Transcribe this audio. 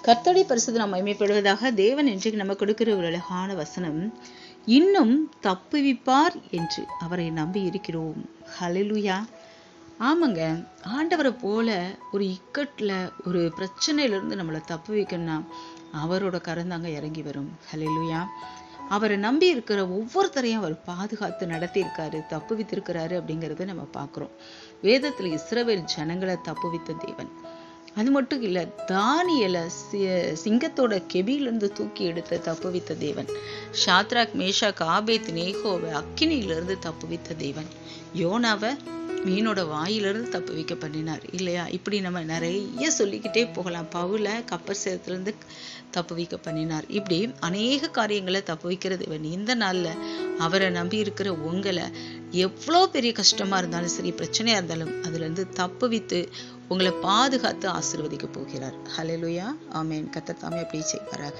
கர்த்தருடைய பரிசுத்த நாம் மகிமைப்படுவதாக. தேவன் இன்றைக்கு நம்ம கொடுக்கிற ஒரு அழகான வசனம், இன்னும் தப்புவிப்பார் என்று அவரை நம்பி இருக்கிறோம். ஹல்லேலூயா. ஆமாங்க, ஆண்டவரை போல ஒரு இக்கட்ல ஒரு பிரச்சனையிலிருந்து நம்மளை தப்பு வைக்கணும்னா அவரோட கரந்தாங்க இறங்கி வரும். ஹல்லேலூயா. அவரை நம்பி இருக்கிற ஒவ்வொருத்தரையும் அவர் பாதுகாத்து நடத்தியிருக்காரு, தப்பு வித்திருக்கிறாரு அப்படிங்கிறத நம்ம பார்க்குறோம். வேதத்துல இஸ்ரவேல் ஜனங்களை தப்பு வித்த தேவன். அது மட்டும் இல்ல, தானியேலை சிங்கத்தோட கெபியிலிருந்து தூக்கி எடுத்து தப்புவித்த தேவன். ஷாத்ராக், மேஷாக், ஆபேத்நேகோவை அக்கினியிலிருந்து தப்புவித்த தேவன். யோனாவை மீனோட வாயிலிருந்து தப்பு வைக்க பண்ணினார் இல்லையா? இப்படி நம்ம நிறைய சொல்லிக்கிட்டே போகலாம். பவுலை கப்பர் சேதத்திலிருந்து தப்பு வைக்க பண்ணினார். இப்படி அநேக காரியங்களை தப்பு வைக்கிற தேவன். இந்த நாள்ல அவரை நம்பி இருக்கிற உங்களை எவ்வளோ பெரிய கஷ்டமா இருந்தாலும் சரி, பிரச்சனையா இருந்தாலும் அதுல இருந்து தப்பு வைத்து உங்களை பாதுகாத்து ஆசீர்வதிக்க போகிறார். ஹல்லேலூயா. ஆமென். கர்த்தர் தாமே அப்படி செய்வாராக.